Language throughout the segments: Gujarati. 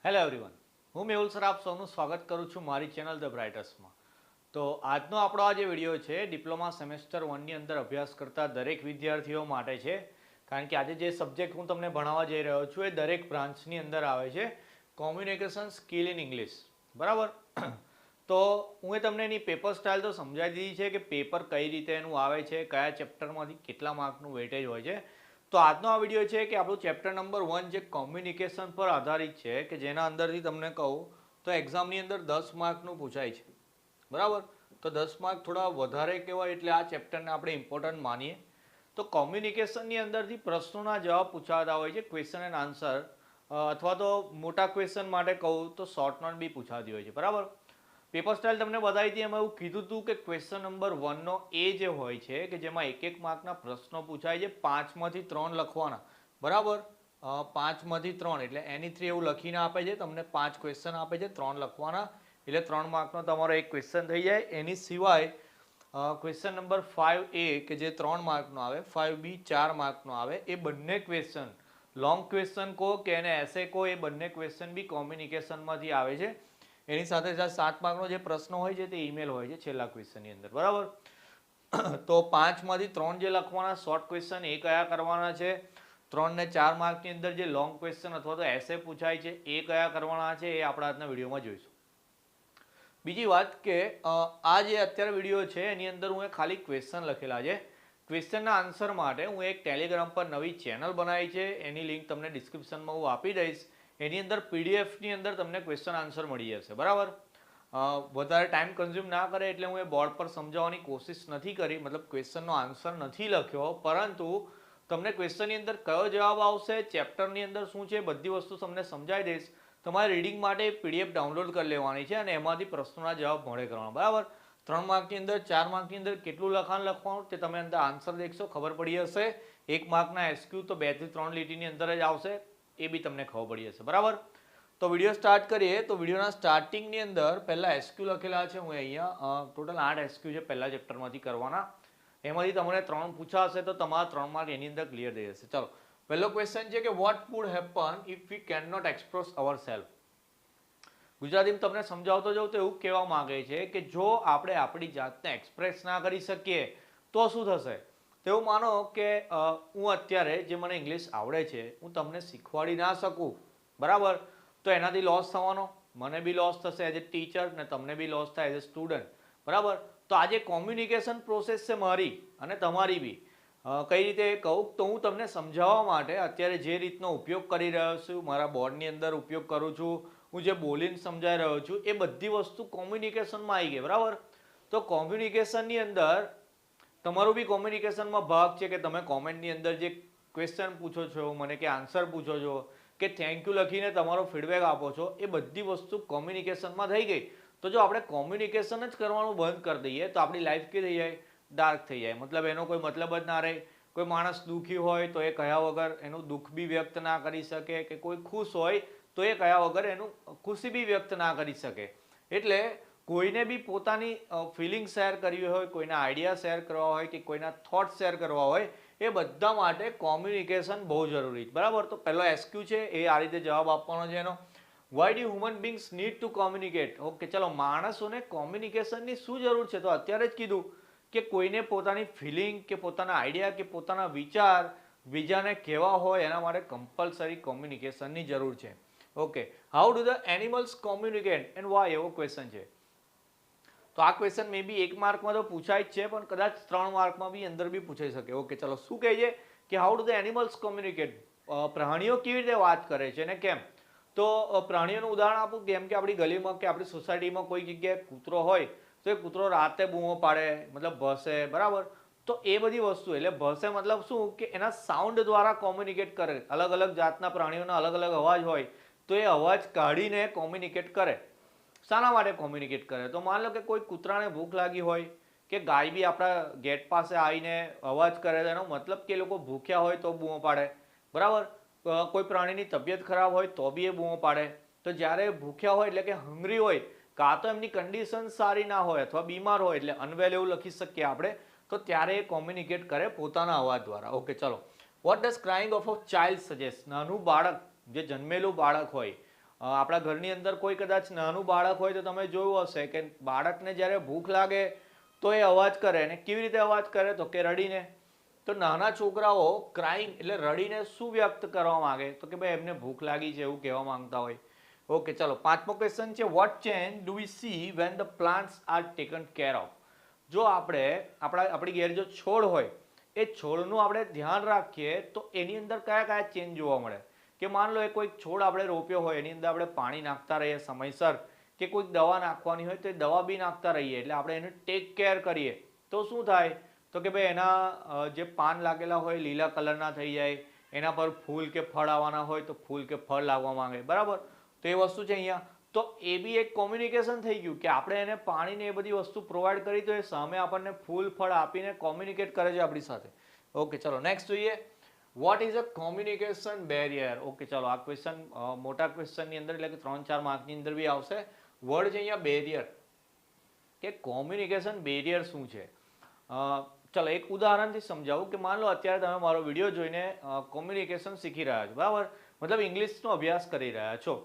હેલો એવરીવન, હું મેહુલ સર આપ સૌનું સ્વાગત કરું છું મારી ચેનલ ધ બ્રાઇટર્સમાં. તો આજનો આપણો આ જે વિડીયો છે ડિપ્લોમા સેમેસ્ટર 1ની અંદર અભ્યાસ કરતા દરેક વિદ્યાર્થીઓ માટે છે. કારણ કે આજે જે સબ્જેક્ટ હું તમને ભણાવવા જઈ રહ્યો છું એ દરેક બ્રાન્ચની અંદર આવે છે, કોમ્યુનિકેશન સ્કિલ ઇન ઇંગ્લિશ. બરાબર. તો હું તમને એની પેપર સ્ટાઇલ તો સમજાવી દીધી છે કે પેપર કઈ રીતે એનું આવે છે, કયા ચેપ્ટરમાંથી કેટલા માર્કનું વેટેજ હોય છે. તો આજનો આ વિડીયો છે કે આપણું ચેપ્ટર નંબર 1 જે કોમ્યુનિકેશન પર આધારિત છે, કે જેના અંદરથી તમને કહું તો એક્ઝામની અંદર 10 માર્કનું પૂછાય છે. બરાબર. તો 10 માર્ક થોડા વધારે કહેવાય એટલે આ ચેપ્ટરને આપણે ઇમ્પોર્ટન્ટ માનીએ. તો કોમ્યુનિકેશનની અંદરથી પ્રશ્નોના જવાબ પૂછાતા હોય છે, ક્વેશ્ચન એન્ડ આન્સર, અથવા તો મોટા ક્વેશ્ચન માટે કહું તો શોર્ટ નોટ બી પૂછાતી હોય છે. બરાબર. પેપર સ્ટાઇલ તમને બતાવી હતી, એમાં એવું કીધું હતું કે ક્વેશ્ચન નંબર 1નો એ જે હોય છે કે જેમાં એક માર્કના પ્રશ્નો પૂછાય છે, 5માંથી 3 લખવાના. બરાબર. 5માંથી 3 એટલે એની 3 એવું લખીને આપે છે તમને, 5 ક્વેશ્ચન આપે છે, 3 લખવાના, એટલે 3 માર્કનો તમારો એક ક્વેશ્ચન થઈ જાય. એની સિવાય ક્વેશ્ચન નંબર 5A કે જે 3 માર્કનો આવે, 5B 4 માર્કનો આવે, એ બંને ક્વેશ્ચન, લોંગ ક્વેશ્ચન કહો કે એને એસે કહો, એ બંને ક્વેશ્ચન બી કોમ્યુનિકેશનમાંથી આવે છે. એની સાથે સાથે 7 માર્કનો જે પ્રશ્ન હોય છે તે ઈમેલ હોય છે છેલ્લા ક્વેશ્ચનની અંદર. બરાબર. તો 5માંથી 3 જે લખવાના શોર્ટ ક્વેશ્ચન એ કયા કરવાના છે, 3 ને 4 માર્કની અંદર જે લોંગ ક્વેશ્ચન અથવા તો એસે પૂછાય છે એ કયા કરવાના છે, એ આપણે આજના વિડીયોમાં જોઈશું. બીજી વાત કે આ જે અત્યારે વિડીયો છે એની અંદર હું ખાલી ક્વેશ્ચન લખેલા છે. ક્વેશ્ચનના આન્સર માટે હું એક ટેલિગ્રામ પર નવી ચેનલ બનાવી છે, એની લિંક તમને ડિસ્ક્રિપ્શનમાં હું આપી દઈશ. એની અંદર પીડીએફની અંદર તમને ક્વેશ્ચન આન્સર મળી જશે. બરાબર. વધારે ટાઈમ કન્ઝ્યુમ ના કરે એટલે હું એ બોર્ડ પર સમજાવવાની કોશિશ નથી કરી, મતલબ ક્વેશ્ચનનો આન્સર નથી લખ્યો, પરંતુ તમને ક્વેશ્ચનની અંદર કયો જવાબ આવશે, ચેપ્ટરની અંદર શું છે, બધી વસ્તુ તમને સમજાવી દઈશ. તમારે રીડિંગ માટે પીડીએફ ડાઉનલોડ કરી લેવાની છે અને એમાંથી પ્રશ્નોના જવાબ મળે કરવાના. બરાબર. 3 માર્કની અંદર 4 માર્કની અંદર કેટલું લખાણ લખવાનું તે તમે અંદર આન્સર દેખશો ખબર પડી હશે. 1 માર્કના એસક્યુ તો 2 થી 3 લીટીની અંદર જ આવશે, એ બી તમને ખબર પડી હશે. બરાબર. તો વિડીયો સ્ટાર્ટ કરીએ. તો વિડીયોના સ્ટાર્ટિંગની અંદર પહેલા એસક્યુ લખેલા છે, હું અહીંયા ટોટલ 8 એસક્યુ છે પહેલા ચેપ્ટરમાંથી કરવાના. એમાંથી તમને 3 પૂછાશે તો તમારા 3 માર્ક એની અંદર ક્લિયર થઈ જશે. ચલો, પહેલો ક્વેશ્ચન છે કે what would happen if we can not express our self. ગુજરાતીમાં તમને સમજાવતો જાઉં તો એવું કહેવા માંગે છે કે જો આપણે આપણી જાતને એક્સપ્રેસ ના કરી શકીએ તો શું થશે. તેવું માનો કે હું અત્યારે જે મને ઇંગ્લિશ આવડે છે હું તમને શીખવાડી ના શકું. બરાબર. તો એનાથી લોસ થવાનો, મને બી લોસ થશે એઝ એ ટીચર ને તમને બી લોસ થાય એઝ એ સ્ટુડન્ટ. બરાબર. તો આ જે કોમ્યુનિકેશન પ્રોસેસ છે મારી અને તમારી બી, કઈ રીતે કહું તો હું તમને સમજાવવા માટે અત્યારે જે રીતનો ઉપયોગ કરી રહ્યો છું, મારા બોર્ડની અંદર ઉપયોગ કરું છું, હું જે બોલીને સમજાવી રહ્યો છું, એ બધી વસ્તુ કોમ્યુનિકેશનમાં આવી ગઈ. બરાબર. તો કોમ્યુનિકેશનની અંદર તમારું બી કોમ્યુનિકેશનમાં ભાગ છે કે તમે કોમેન્ટની અંદર જે ક્વેશ્ચન પૂછો છો મને, કે આન્સર પૂછો છો, કે થેન્ક યુ લખીને તમારો ફીડબેક આપો છો, એ બધી વસ્તુ કોમ્યુનિકેશનમાં થઈ ગઈ. તો જો આપણે કોમ્યુનિકેશન જ કરવાનું બંધ કરી દઈએ તો આપણી લાઈફ કેવી થઈ જાય, ડાર્ક થઈ જાય. મતલબ એનો કોઈ મતલબ જ ના રહે. કોઈ માણસ દુઃખી હોય તો એ કહ્યા વગર એનું દુઃખ બી વ્યક્ત ના કરી શકે, કે કોઈ ખુશ હોય તો એ કહ્યા વગર એનું ખુશી બી વ્યક્ત ના કરી શકે. એટલે કોઈને બી પોતાની ફિલિંગ શેર કરવી હોય, કોઈના આઈડિયા શેર કરવા હોય, કે કોઈના થોટ શેર કરવા હોય, એ બધા માટે કોમ્યુનિકેશન બહુ જરૂરી છે. બરાબર. તો પહેલો એસક્યુ છે એ આ રીતે જવાબ આપવાનો છે એનો. Why do human beings need to communicate. Okay, ચલો, માણસોને કોમ્યુનિકેશનની શું જરૂર છે, તો અત્યારે જ કીધું કે કોઈને પોતાની ફિલિંગ કે પોતાના આઈડિયા કે પોતાના વિચાર બીજાને કહેવા હોય એના માટે કમ્પલસરી કોમ્યુનિકેશનની જરૂર છે. Okay, how do the animals communicate and why, એવો ક્વેશ્ચન છે. તો આ ક્વેશ્ચન મે બી 1 માર્કમાં તો પૂછાય જ છે, પણ કદાચ 3 માર્કમાં બી અંદર બી પૂછાઈ શકે. ઓકે, ચલો, શું કહે છે કે how do the animals communicate. પ્રાણીઓ કેવી રીતે વાત કરે છે અને કેમ. તો પ્રાણીઓનું ઉદાહરણ આપું, કેમ કે આપણી ગલીમાં કે આપણી સોસાયટીમાં કોઈ જગ્યાએ કૂતરો હોય તો એ કૂતરો રાતે બૂમો પાડે, મતલબ ભસે. બરાબર. તો એ બધી વસ્તુ, એટલે ભસે મતલબ શું કે એના સાઉન્ડ દ્વારા કોમ્યુનિકેટ કરે. અલગ અલગ જાતના પ્રાણીઓના અલગ અલગ અવાજ હોય તો એ અવાજ કાઢીને કોમ્યુનિકેટ કરે. શાના માટે કોમ્યુનિકેટ કરે, તો માન લો કે કોઈ કૂતરાને ભૂખ લાગી હોય, કે ગાય બી આપણા ગેટ પાસે આવીને અવાજ કરે, એનો મતલબ કે એ લોકો ભૂખ્યા હોય તો બૂમો પાડે. બરાબર. કોઈ પ્રાણીની તબિયત ખરાબ હોય તો બી એ બૂમો પાડે. તો જ્યારે ભૂખ્યા હોય એટલે કે હંગ્રી હોય, કાં તો એમની કન્ડિશન સારી ના હોય અથવા બીમાર હોય, એટલે અનવેલ એવું લખી શકીએ આપણે, તો ત્યારે એ કોમ્યુનિકેટ કરે પોતાના અવાજ દ્વારા. ઓકે, ચલો. What does crying of a child suggest. નાનું બાળક, જે જન્મેલું બાળક હોય, આપણા ઘરની અંદર કોઈ કદાચ નાનું બાળક હોય તો તમે જોયું હશે કે બાળકને જ્યારે ભૂખ લાગે તો એ અવાજ કરે, અને કેવી રીતે અવાજ કરે તો કે રડીને. તો નાના છોકરાઓ ક્રાઇમ એટલે રડીને શું વ્યક્ત કરવા માંગે તો કે ભાઈ એમને ભૂખ લાગી છે એવું કહેવા માંગતા હોય. ઓકે, ચલો પાંચમો ક્વેશ્ચન છે, what change do we see when the plants are taken care of. જો આપણે આપણી ઘેર જો છોડ હોય એ છોડનું આપણે ધ્યાન રાખીએ તો એની અંદર કયા કયા ચેન્જ જોવા મળે. કે માન લો એ કોઈક છોડ આપણે રોપ્યો હોય એની અંદર આપણે પાણી નાખતા રહીએ સમયસર, કે કોઈક દવા નાખવાની હોય તો એ દવા બી નાખતા રહીએ, એટલે આપણે એને ટેક કેર કરીએ તો શું થાય તો કે ભાઈ એના જે પાન લાગેલા હોય લીલા કલરના થઈ જાય, એના પર ફૂલ કે ફળ આવવાના હોય તો ફૂલ કે ફળ લાગવા માંગે, બરાબર. તો એ વસ્તુ છે અહીંયા. તો એ બી એક કોમ્યુનિકેશન થઈ ગયું કે આપણે એને પાણીને એ બધી વસ્તુ પ્રોવાઈડ કરી તો એ સામે આપણને ફૂલ ફળ આપીને કોમ્યુનિકેટ કરે છે આપણી સાથે. ઓકે, ચલો નેક્સ્ટ જોઈએ, what is a communication barrier. Okay, ચલો આ ક્વેશ્ચન મોટા ક્વેશ્ચનની અંદર એટલે કે 3-4 માર્કની અંદર બી આવશે. વર્ડ છે અહીંયા બેરિયર, કે કોમ્યુનિકેશન બેરિયર શું છે. ચલો એક ઉદાહરણથી સમજાવું કે માન લો અત્યારે તમે મારો વિડીયો જોઈને કોમ્યુનિકેશન શીખી રહ્યા છો, બરાબર, મતલબ ઇંગ્લિશનો અભ્યાસ કરી રહ્યા છો.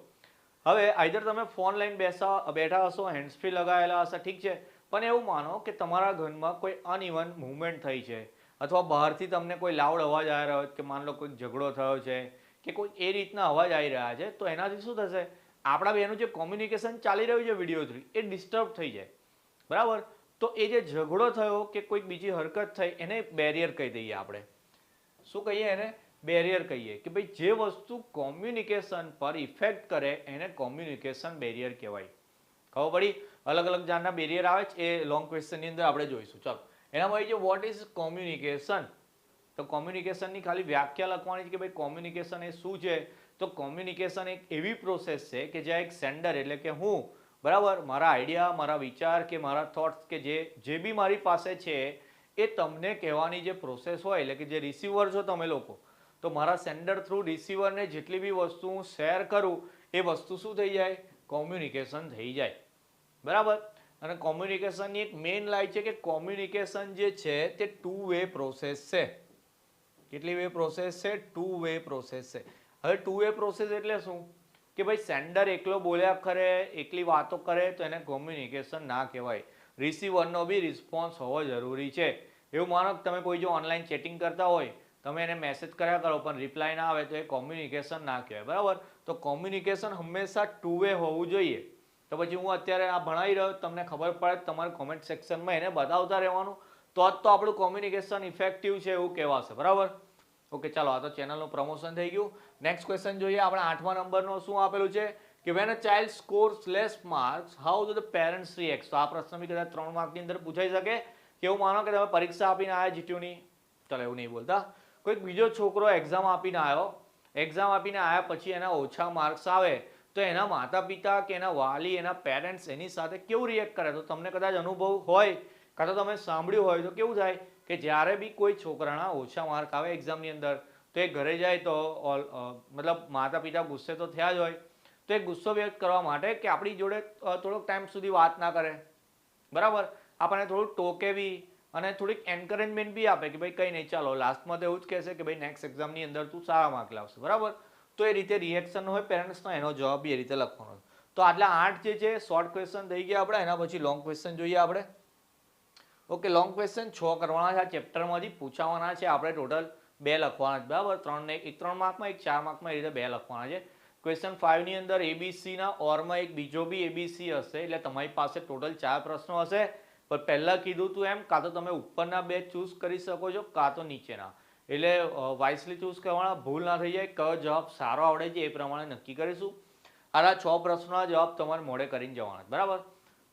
હવે આઈધર તમે ફોન લઈને બેઠા હશો, હેન્ડ્સ ફ્રી લગાવેલા હશે, ઠીક છે, પણ એવું માનો કે તમારા ઘરમાં કોઈ અનઇવન મૂવમેન્ટ થઈ છે, અથવા બહારથી તમને કોઈ લાઉડ અવાજ આવી રહ્યો છે, કે માન લો કોઈ ઝઘડો થયો છે કે કોઈ એ રીતના અવાજ આવી રહ્યા છે, તો એનાથી શું થશે, આપણા બેનું જે કોમ્યુનિકેશન ચાલી રહ્યું છે વિડીયો થ્રુ એ ડિસ્ટર્બ થઈ જાય, બરાબર. તો એ જે ઝઘડો થયો કે કોઈક બીજી હરકત થઈ એને બેરિયર કહી દઈએ આપણે. શું કહીએ એને? બેરિયર કહીએ. કે ભાઈ જે વસ્તુ કોમ્યુનિકેશન પર ઇફેક્ટ કરે એને કોમ્યુનિકેશન બેરિયર કહેવાય. ખબર પડી? અલગ અલગ જાતના બેરિયર આવે છે એ લોંગ ક્વેશ્ચનની અંદર આપણે જોઈશું. ચાલો એનામાં છે વોટ ઇઝ કોમ્યુનિકેશન. તો કોમ્યુનિકેશનની ખાલી વ્યાખ્યા લખવાની છે કે ભાઈ કોમ્યુનિકેશન એ શું છે. તો કોમ્યુનિકેશન એક એવી પ્રોસેસ છે કે જ્યાં એક સેન્ડર એટલે કે હું, બરાબર, મારા આઈડિયા, મારા વિચાર કે મારા થોટ્સ કે જે બી મારી પાસે છે એ તમને કહેવાની જે પ્રોસેસ હોય, એટલે કે જે રિસીવર છો તમે લોકો, તો મારા સેન્ડર થ્રુ રિસીવરને જેટલી બી વસ્તુ હું શેર કરું એ વસ્તુ શું થઈ જાય, કોમ્યુનિકેશન થઈ જાય, બરાબર. અને કોમ્યુનિકેશનની એક મેઇન લાઈન છે કે કોમ્યુનિકેશન જે છે તે 2 વે પ્રોસેસ છે. કેટલી વે પ્રોસેસ છે? 2 વે પ્રોસેસ છે. હવે 2 વે પ્રોસેસ એટલે શું કે ભાઈ સેન્ડર એકલો બોલ્યા કરે, એકલી વાતો કરે તો એને કોમ્યુનિકેશન ના કહેવાય. રિસીવરનો બી રિસ્પોન્સ હોવો જરૂરી છે. એવું માનો કે તમે કોઈ જો ઓનલાઈન ચેટિંગ કરતા હોય, તમે એને મેસેજ કર્યા કરો પણ રિપ્લાય ના આવે તો એ કોમ્યુનિકેશન ના કહેવાય, બરાબર. તો કોમ્યુનિકેશન હંમેશા 2 વે હોવું જોઈએ. તો પછી હું અત્યારે આ ભણાવી રહ્યો, તમને ખબર પડે તમારે કોમેન્ટ સેક્શનમાં એને બતાવતા રહેવાનું, તો જ તો આપણું કોમ્યુનિકેશન ઇફેક્ટિવ છે એવું કહેવાશે, બરાબર. ઓકે, ચાલો આ તો ચેનલનું પ્રમોશન થઈ ગયું. નેક્સ્ટ ક્વેશ્ચન જોઈએ આપણે 8મા નંબરનો શું આપેલું છે કે when a child scores less marks how do the parents react. તો આ પ્રશ્ન બી કદાચ 3 માર્કની અંદર પૂછાઈ શકે કે એવું માનો કે તમે પરીક્ષા આપીને આવ્યા જીટ્યુની, ચાલો એવું નહીં બોલતા, કોઈક બીજો છોકરો એક્ઝામ આપીને આવ્યો, એક્ઝામ આપીને આવ્યા પછી એના ઓછા માર્ક્સ આવે તો એના માતા પિતા કે એના વાલી, એના પેરેન્ટ્સ એની સાથે કેવું રિએક્ટ કરે. તો તમને કદાચ અનુભવ હોય કાં તો તમે સાંભળ્યું હોય તો કેવું થાય કે જ્યારે બી કોઈ છોકરાના ઓછા માર્ક આવે એક્ઝામની અંદર તો એ ઘરે જાય તો મતલબ માતા પિતા ગુસ્સે તો થયા જ હોય, તો એ ગુસ્સો વ્યક્ત કરવા માટે કે આપણી જોડે થોડોક ટાઈમ સુધી વાત ના કરે, બરાબર, આપણને થોડુંક ટોકે બી અને થોડીક એન્કરેજમેન્ટ બી આપે કે ભાઈ કંઈ નહીં, ચાલો લાસ્ટમાં તો એવું જ કહેશે કે ભાઈ નેક્સ્ટ એક્ઝામની અંદર તું સારા માર્ક લાવશે, બરાબર. તો એ રીતે રિએક્શન હોય પેરેન્ટ્સનો, એનો જવાબ બી એ રીતે લખવાનો. તો આટલા 8 જે છે શોર્ટ ક્વેશ્ચન થઈ ગયા આપણે. એના પછી લોંગ ક્વેશ્ચન જોઈએ આપણે. ઓકે, લોંગ ક્વેશ્ચન 6 કરવાના છે આ ચેપ્ટરમાંથી, પૂછાવાના છે આપણે ટોટલ 2 લખવાના છે, બરાબર. 3 માર્કમાં, એક 4 માર્કમાં, એ રીતે 2 લખવાના છે. ક્વેશ્ચન 5 ની અંદર એબીસીના ઓરમાં એક બીજો બી એબીસી હશે, એટલે તમારી પાસે ટોટલ 4 પ્રશ્નો હશે. પણ પહેલા કીધું તું એમ કાં તો તમે ઉપરના 2 ચૂઝ કરી શકો છો કાં તો નીચેના, એટલે વાઇસલી ચૂઝ કરવાના, ભૂલ ના થઈ જાય, કયો જવાબ સારો આવડે છે એ પ્રમાણે નક્કી કરીશું. આ 6 પ્રશ્નોના જવાબ તમારે મોઢે કરીને જવાના, બરાબર.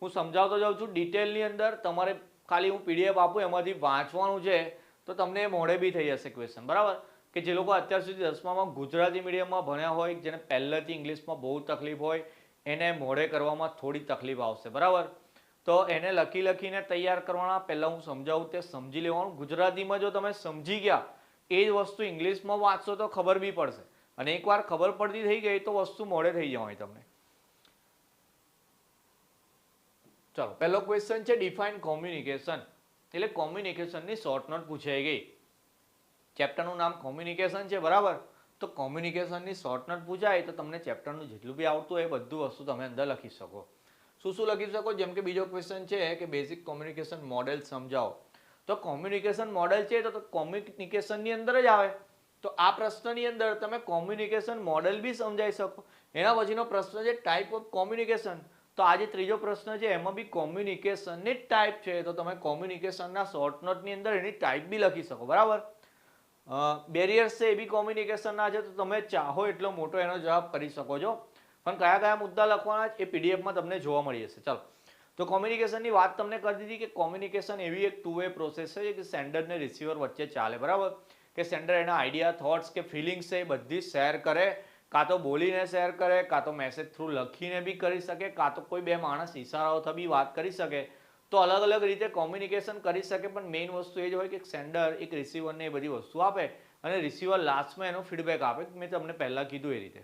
હું સમજાવતો જાઉં છું ડિટેલની અંદર, તમારે ખાલી હું પીડીએફ આપું એમાંથી વાંચવાનું છે તો તમને મોઢે બી થઈ જશે ક્વેશ્ચન, બરાબર. કે જે લોકો અત્યાર સુધી 10મામાં ગુજરાતી મીડિયમમાં ભણ્યા હોય, જેને પહેલેથી ઇંગ્લિશમાં બહુ તકલીફ હોય, એને મોઢે કરવામાં થોડી તકલીફ આવશે, બરાબર. તો એને લખીને તૈયાર કરવાના. પહેલાં હું સમજાવું તે સમજી લેવાનું. ગુજરાતીમાં જો તમે સમજી ગયા એ જ વસ્તુ ઇંગ્લિશમાં વાંચશો તો ખબર બી પડશે, અને એકવાર ખબર પડતી થઈ ગઈ તો વસ્તુ મોઢે થઈ જવાની તમને. ચાલો પહેલો ક્વેશ્ચન છે ડિફાઇન કોમ્યુનિકેશન, એટલે કોમ્યુનિકેશનની શોર્ટ નોટ પૂછાઈ ગઈ. ચેપ્ટરનું નામ કોમ્યુનિકેશન છે, બરાબર. તો કોમ્યુનિકેશનની શોર્ટનોટ પૂછાય તો તમને ચેપ્ટરનું જેટલું બી આવતું હોય એ બધું વસ્તુ તમે અંદર લખી શકો. શું લખી શકો? જેમ કે બીજો ક્વેશ્ચન છે કે બેઝિક કોમ્યુનિકેશન મોડેલ સમજાવો. તો કોમ્યુનિકેશન મોડેલ છે તો કોમ્યુનિકેશનની અંદર જ આવે. તો આ પ્રશ્નની અંદર તમે કોમ્યુનિકેશન મોડેલ બી સમજાવી શકો. એના પછીનો પ્રશ્ન છે ટાઈપ ઓફ કોમ્યુનિકેશન. તો આ જે ત્રીજો પ્રશ્ન છે એમાં બી કોમ્યુનિકેશનની જ ટાઈપ છે, તો તમે કોમ્યુનિકેશનના શોર્ટ નોટની અંદર એની ટાઈપ બી લખી શકો. બરાબર. બેરિયર્સ છે એ બી કોમ્યુનિકેશનના છે, તો તમે ચાહો એટલો મોટો એનો જવાબ કરી શકો છો, પણ કયા કયા મુદ્દા લખવાના એ પીડીએફમાં તમને જોવા મળી જશે. ચાલો, તો કોમ્યુનિકેશનની વાત તમને કરી દીધી કે કોમ્યુનિકેશન એવી એક ટુ વે પ્રોસેસ છે કે સેન્ડર ને રિસીવર વચ્ચે ચાલે. બરાબર. કે સેન્ડર એના આઈડિયા, થોટ્સ કે ફિલિંગ્સ છે એ બધી શેર કરે, કાં તો બોલીને શેર કરે, કાં તો મેસેજ થ્રુ લખીને બી કરી શકે, કાં તો કોઈ બે માણસ ઇશારાઓથી બી વાત કરી શકે. તો અલગ અલગ રીતે કોમ્યુનિકેશન કરી શકે, પણ મેઇન વસ્તુ એ જ હોય કે સેન્ડર એક રિસીવરને એ બધી વસ્તુ આપે અને રિસીવર લાસ્ટમાં એનો ફીડબેક આપે. મેં તમને પહેલાં કીધું એ રીતે.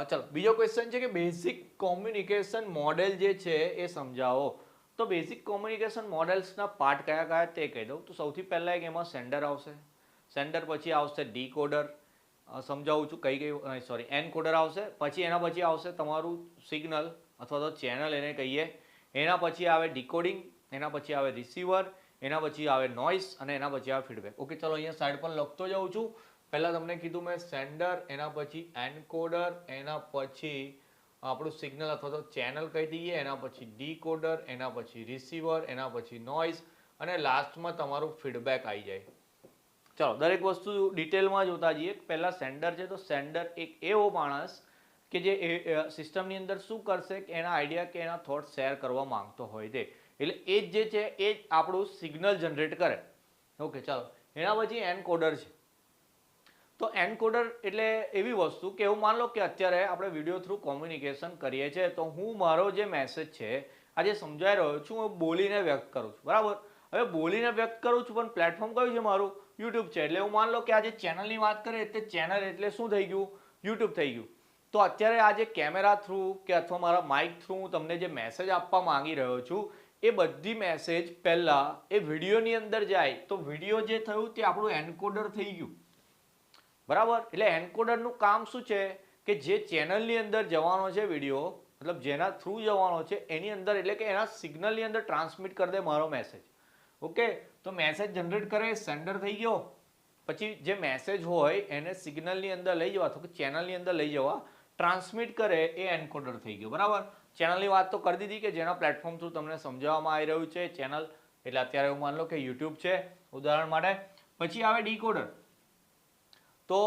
ચલો, બીજો ક્વેશ્ચન છે કે બેઝિક કોમ્યુનિકેશન મોડેલ જે છે એ સમજાવો. તો બેઝિક કોમ્યુનિકેશન મોડેલ્સના પાર્ટ કયા કયા તે કહી દઉં. તો સૌથી પહેલાં એક એમાં સેન્ડર આવશે. સેન્ડર પછી આવશે ડીકોડર, સમજાવું છું એનકોડર આવશે. પછી એના પછી આવશે તમારું સિગ્નલ અથવા તો ચેનલ એને કહીએ. એના પછી આવે ડીકોડિંગ, એના પછી આવે રિસીવર, એના પછી આવે નોઇસ અને એના પછી આવે ફીડબેક. ઓકે, ચલો અહીંયા સાઈડ પર લખતો જાઉં છું. પહેલાં તમને કીધું મેં સેન્ડર, એના પછી એનકોડર, એના પછી આપણું સિગ્નલ અથવા તો ચેનલ કહી દઈએ, એના પછી ડીકોડર, એના પછી રિસીવર, એના પછી નોઇઝ અને લાસ્ટમાં તમારું ફીડબેક આવી જાય. ચલો, દરેક વસ્તુ ડિટેલમાં જોતા જઈએ. પહેલાં સેન્ડર છે, તો સેન્ડર એક એવો માણસ કે જે સિસ્ટમની અંદર શું કરશે કે એના આઈડિયા કે એના થોટ શેર કરવા માંગતો હોય તે, એટલે એ જ જે છે એ જ આપણું સિગ્નલ જનરેટ કરે. ઓકે, ચાલો, એના પછી એનકોડર છે. તો એનકોડર એટલે એવી વસ્તુ કે એવું માન લો કે અત્યારે આપણે વિડીયો થ્રુ કોમ્યુનિકેશન કરીએ છીએ, તો હું મારો જે મેસેજ છે આ જે સમજાઈ રહ્યો છું હું બોલીને વ્યક્ત કરું છું. બરાબર. હવે બોલીને વ્યક્ત કરું છું, પણ પ્લેટફોર્મ કયું છે મારું? યુટ્યુબ છે. એટલે એવું માન લો કે આ જે ચેનલની વાત કરીએ તે ચેનલ એટલે શું થઈ ગયું? યુટ્યુબ થઈ ગયું. તો અત્યારે આ જે કેમેરા થ્રુ કે અથવા મારા માઇક થ્રુ હું તમને જે મેસેજ આપવા માંગી રહ્યો છું એ બધી મેસેજ પહેલાં એ વિડીયોની અંદર જાય, તો વિડીયો જે થયું તે આપણું એનકોડર થઈ ગયું. બરાબર. એટલે એન્કોડરનું કામ શું છે કે જે ચેનલની અંદર જવાનો છે વિડીયો, મતલબ જેના થ્રુ જવાનો છે એની અંદર, એટલે કે એના સિગ્નલની અંદર ટ્રાન્સમિટ કરી દે મારો મેસેજ. ઓકે, તો મેસેજ જનરેટ કરે સેન્ડર થઈ ગયો. પછી જે મેસેજ હોય એને સિગ્નલની અંદર લઈ જવા અથવા ચેનલની અંદર લઈ જવા ટ્રાન્સમિટ કરે એ એન્કોડર થઈ ગયો. બરાબર. ચેનલની વાત તો કરી દીધી કે જેના પ્લેટફોર્મ થ્રુ તમને સમજાવવામાં આવી રહ્યું છે ચેનલ, એટલે અત્યારે એવું માન લો કે યુટ્યુબ છે ઉદાહરણ માટે. પછી આવે ડીકોડર. તો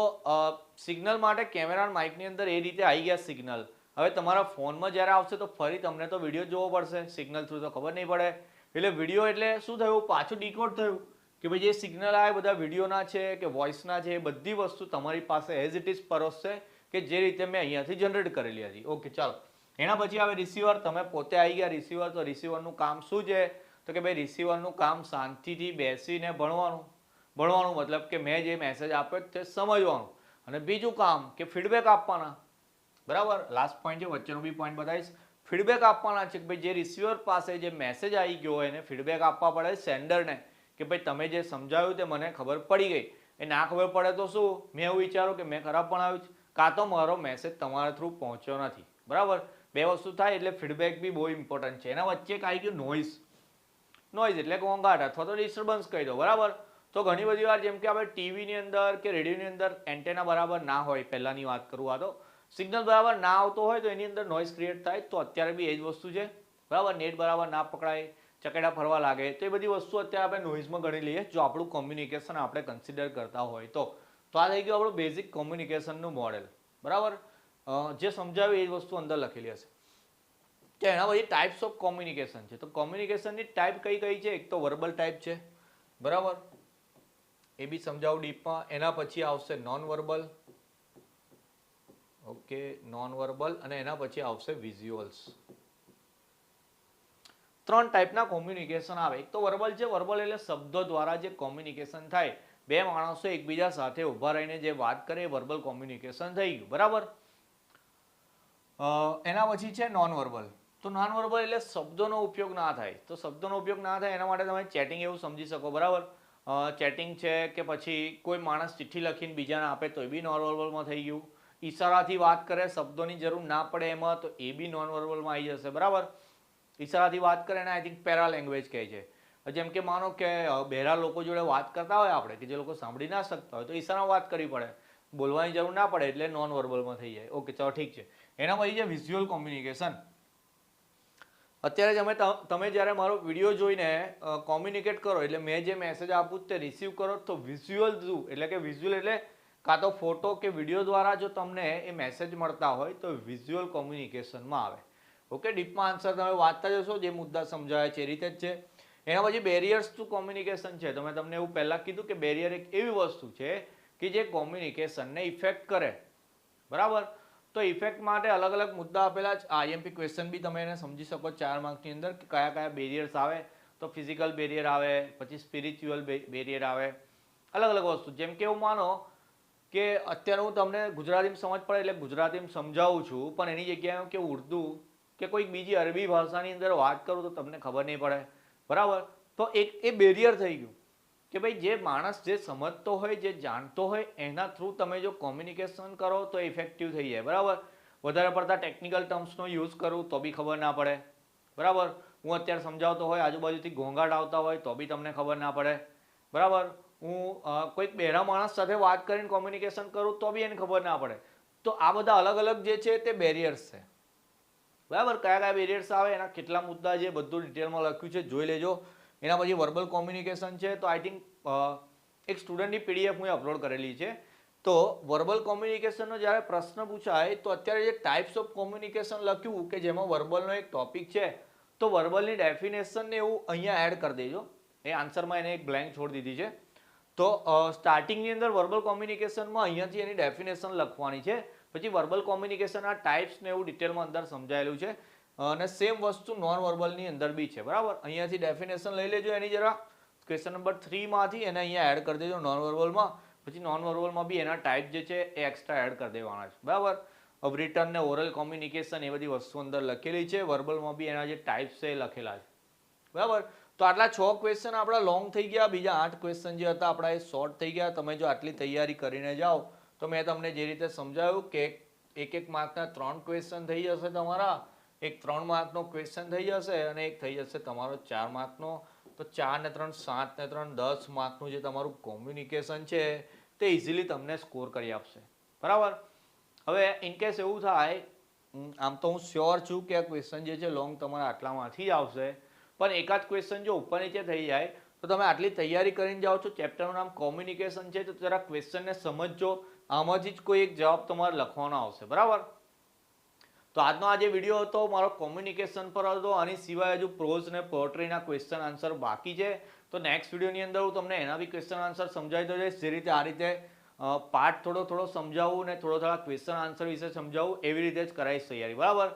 સિગ્નલ માટે કેમેરા માઇકની અંદર એ રીતે આવી ગયા સિગ્નલ. હવે તમારા ફોનમાં જ્યારે આવશે તો ફરી તમને તો વિડીયો જોવો પડશે, સિગ્નલ થ્રુ તો ખબર નહીં પડે. એટલે વિડીયો એટલે શું થયું? પાછું ડીકોડ થયું કે ભાઈ જે સિગ્નલ આવે બધા વિડીયોના છે કે વોઇસના છે, એ બધી વસ્તુ તમારી પાસે એઝ ઇટ ઇઝ પરોસશે કે જે રીતે મેં અહીંયાથી જનરેટ કરેલી હતી. ઓકે, ચાલો. એના પછી આવે રિસીવર. તમે પોતે આવી ગયા રિસીવર. તો રિસીવરનું કામ શું છે? તો કે ભાઈ રિસીવરનું કામ શાંતિથી બેસીને ભણવાનું મતલબ કે મેં જે મેસેજ આપ્યો તે સમજવાનું, અને બીજું કામ કે ફીડબેક આપવાના. બરાબર. લાસ્ટ પોઈન્ટ છે, વચ્ચેનો બી પોઈન્ટ બતાવીશ. ફીડબેક આપવાના છે કે ભાઈ જે રિસીવર પાસે જે મેસેજ આવી ગયો હોય એને ફીડબેક આપવા પડે સેન્ડરને કે ભાઈ તમે જે સમજાવ્યું તે મને ખબર પડી ગઈ. એ ના ખબર પડે તો શું? મેં એવું વિચારું કે મેં ખરાબ ભણાવ્યું છે, કાં તો મારો મેસેજ તમારા થ્રુ પહોંચ્યો નથી. બરાબર. બે વસ્તુ થાય એટલે ફીડબેક બી બહુ ઇમ્પોર્ટન્ટ છે. એના વચ્ચે એક આવી ગયું નોઇઝ. નોઇઝ એટલે ઘોંઘાટ અથવા તો ડિસ્ટર્બન્સ કહી દો. બરાબર. તો ઘણી બધી વાર જેમ કે આપણે ટીવીની અંદર કે રેડિયોની અંદર એન્ટેના બરાબર ના હોય, પહેલાંની વાત કરું આ તો સિગ્નલ બરાબર ના આવતો હોય તો એની અંદર નોઇઝ ક્રિએટ થાય. તો અત્યારે બી એ જ વસ્તુ છે. બરાબર. નેટ બરાબર ના પકડાય, ચકેડા ફરવા લાગે, તો એ બધી વસ્તુ અત્યારે આપણે નોઇઝમાં ગણી લઈએ જો આપણું કોમ્યુનિકેશન આપણે કન્સિડર કરતા હોય તો. તો આ થઈ ગયું આપણું બેઝિક કોમ્યુનિકેશનનું મોડેલ. બરાબર. જે સમજાવ્યું એ જ વસ્તુ અંદર લખેલી હશે. તો એના પછી ટાઈપ્સ ઓફ કોમ્યુનિકેશન છે. તો કોમ્યુનિકેશનની ટાઈપ કઈ કઈ છે? એક તો વર્બલ ટાઈપ છે. બરાબર. એ બી સમજાવું ડીપમાં. એના પછી આવશે non verbal. Okay, non verbal. અને એના પછી આવશે વિઝ્યુઅલ્સ. 3 ટાઈપના કોમ્યુનિકેશન આવે. એક તો વર્બલ છે. વર્બલ એટલે શબ્દો દ્વારા જે કોમ્યુનિકેશન થાય, બે માણસો એકબીજા સાથે ઊભા રહીને જે વાત કરે એ વર્બલ કોમ્યુનિકેશન થઈ ગયું. બરાબર. એના પછી છે નોન વર્બલ. તો નોન વર્બલ એટલે શબ્દોનો ઉપયોગ ના થાય. તો શબ્દોનો ઉપયોગ ના થાય એના માટે તમે ચેટિંગ એવું સમજી શકો. બરાબર. ચેટિંગ છે કે પછી કોઈ માણસ ચિઠ્ઠી લખીને બીજાને આપે તો એ બી નોન વર્બલમાં થઈ ગયું. ઈશારાથી વાત કરે, શબ્દોની જરૂર ના પડે એમાં, તો એ બી નોન વર્બલમાં આવી જશે. બરાબર. ઈશારાથી વાત કરે એને આઈ થિંક પેરા લેંગ્વેજ કહે છે. જેમ કે માનો કે બહેરા લોકો જોડે વાત કરતા હોય આપણે, કે જે લોકો સાંભળી ના શકતા હોય, તો ઈશારામાં વાત કરવી પડે, બોલવાની જરૂર ના પડે, એટલે નોન વર્બલમાં થઈ જાય. ઓકે, ચાલો ઠીક છે. એના પછી છે વિઝ્યુઅલ કોમ્યુનિકેશન. અત્યારે તમે જ્યારે મારો વિડીયો જોઈને કોમ્યુનિકેટ કરો, એટલે મેં જે મેસેજ આપું તે રિસીવ કરો, તો વિઝ્યુઅલ થ્રુ, એટલે કે વિઝ્યુઅલ એટલે કાં તો ફોટો કે વિડીયો દ્વારા જો તમને એ મેસેજ મળતા હોય તો વિઝ્યુઅલ કોમ્યુનિકેશનમાં આવે. ઓકે, ડીપમાં આન્સર તમે વાંચતા જશો, જે મુદ્દા સમજાય છે એ રીતે જ છે. એના પછી બેરિયર્સ ટુ કોમ્યુનિકેશન છે. તો મેં તમને એવું પહેલાં કીધું કે બેરિયર એક એવી વસ્તુ છે કે જે કોમ્યુનિકેશનને ઇફેક્ટ કરે. બરાબર. તો ઇફેક્ટ માટે અલગ અલગ મુદ્દા આપેલા છે. આઈએમપી ક્વેશ્ચન બી તમે એને સમજી શકો 4 માર્કની અંદર, કે કયા કયા બેરિયર્સ આવે. તો ફિઝિકલ બેરિયર આવે, પછી સ્પિરિચ્યુઅલ બેરિયર આવે, અલગ અલગ વસ્તુ. જેમ કે એવું માનો કે અત્યારે હું તમને ગુજરાતીમાં સમજ પડે એટલે ગુજરાતીમાં સમજાવું છું, પણ એની જગ્યાએ કે ઉર્દુ કે કોઈક બીજી અરબી ભાષાની અંદર વાત કરું તો તમને ખબર નહીં પડે. બરાબર. તો એ બેરિયર થઈ ગયું કે ભાઈ જે માણસ જે સમજતો હોય, જે જાણતો હોય, એના થ્રુ તમે જો કોમ્યુનિકેશન કરો તો ઇફેક્ટિવ થઈ જાય. બરાબર. વધારે પડતા ટેકનિકલ ટર્મ્સનો યુઝ કરું તો બી ખબર ના પડે. બરાબર. હું અત્યારે સમજાવતો હોય, આજુબાજુથી ઘોંઘાટ આવતા હોય તો બી તમને ખબર ના પડે. બરાબર. હું કોઈક બહેરા માણસ સાથે વાત કરીને કોમ્યુનિકેશન કરું તો બી એને ખબર ના પડે. તો આ બધા અલગ અલગ જે છે તે બેરિયર્સ છે. બરાબર. કયા કયા બેરિયર્સ આવે, એના કેટલા મુદ્દા છે, બધું ડિટેલમાં લખ્યું છે, જોઈ લેજો. એના પછી વર્બલ કોમ્યુનિકેશન છે. તો આઈ થિંક એક સ્ટુડન્ટની પીડીએફ હું અપલોડ કરેલી છે. તો વર્બલ કોમ્યુનિકેશનનો જ્યારે પ્રશ્ન પૂછાય તો અત્યારે જે ટાઈપ્સ ઓફ કોમ્યુનિકેશન લખ્યું કે જેમાં વર્બલનો એક ટોપિક છે, તો વર્બલની ડેફિનેશન ને એવું અહીંયા એડ કરી દેજો. એ આન્સરમાં એને એક બ્લેન્ક છોડી દીધી છે. તો સ્ટાર્ટિંગની અંદર વર્બલ કોમ્યુનિકેશનમાં અહીંયાથી એની ડેફિનેશન લખવાની છે. પછી વર્બલ કોમ્યુનિકેશનના ટાઈપ્સ ને એવું ડિટેલમાં અંદર સમજાયેલું છે. અને સેમ વસ્તુ નોન વર્બલની અંદર બી છે. બરાબર. અહીંયાથી ડેફિનેશન લઈ લેજો એની જરા. ક્વેશ્ચન નંબર 3માંથી એને અહીંયા એડ કરી દેજો નોન વર્બલમાં. પછી નોન વર્બલમાં બી એના ટાઈપ જે છે એ એક્સ્ટ્રા એડ કરી દેવાના છે. બરાબર. હવે રિટર્ન ને ઓરલ કોમ્યુનિકેશન એ બધી વસ્તુ અંદર લખેલી છે. વર્બલમાં બી એના જે ટાઈપ્સ છે એ લખેલા છે. બરાબર. તો આટલા 6 ક્વેશ્ચન આપણા લોંગ થઈ ગયા. બીજા 8 ક્વેશ્ચન જે હતા આપણા એ શોર્ટ થઈ ગયા. તમે જો આટલી તૈયારી કરીને જાઓ તો મેં તમને જે રીતે સમજાવ્યું કે એક માર્કના 3 ક્વેશ્ચન થઈ જશે તમારા. એક 3 માર્કનો ક્વેશ્ચન થઈ જશે અને એક થઈ જશે તમારો 4 માર્કનો. તો 4 ને 3 7 ને 3 10 માર્કનું જે તમારું કોમ્યુનિકેશન છે તે ઇઝીલી તમને સ્કોર કરી આપશે. બરાબર. હવે ઇનકેસ એવું થાય, આમ તો હું શ્યોર છું કે આ ક્વેશ્ચન જે છે લોંગ તમારા આટલામાંથી જ આવશે, પણ એકાદ ક્વેશ્ચન જો ઉપર નીચે થઈ જાય તો તમે આટલી તૈયારી કરીને જાઓ છો, ચેપ્ટરનું નામ કોમ્યુનિકેશન છે, તો જરા ક્વેશ્ચનને સમજજો. આમાંથી જ કોઈ એક જવાબ તમારે લખવાનો આવશે. બરાબર. તો આજનો આ જે વિડીયો હતો મારો કોમ્યુનિકેશન પર હતો. આની સિવાય હજુ પ્રોઝ ને પોએટ્રીના ક્વેશ્ચન આન્સર બાકી છે. તો નેક્સ્ટ વિડીયોની અંદર હું તમને એના બી ક્વેશ્ચન આન્સર સમજાવી દઉં જઈશ. જે રીતે આ રીતે પાર્ટ થોડો સમજાવું ને થોડા ક્વેશ્ચન આન્સર વિશે સમજાવું, એવી રીતે જ કરાવીશ તૈયારી. બરાબર.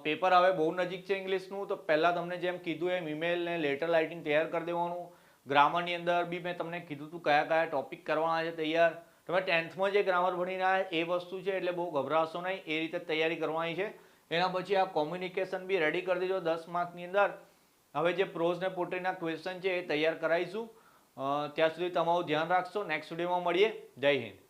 પેપર હવે બહુ નજીક છે ઇંગ્લિશનું. તો પહેલાં તમને જેમ કીધું એમ ઈમેલ ને લેટર રાઇટિંગ તૈયાર કરી દેવાનું. ગ્રામરની અંદર બી મેં તમને કીધું હતું કયા કયા ટોપિક કરવાના છે તૈયાર. તમે 10thમાં જે ગ્રામર ભણીને આવ્યા એ વસ્તુ છે, એટલે બહુ ગભરાશો નહીં. એ રીતે તૈયારી કરવાની છે. એના પછી આ કોમ્યુનિકેશન બી રેડી કરી દેજો 10 માર્કની અંદર. હવે જે પ્રોઝ ને પોટ્રીના ક્વેશ્ચન છે એ તૈયાર કરાવીશું. ત્યાં સુધી તમારું ધ્યાન રાખશો. નેક્સ્ટ વિડીયોમાં મળીએ. જય હિન્દ.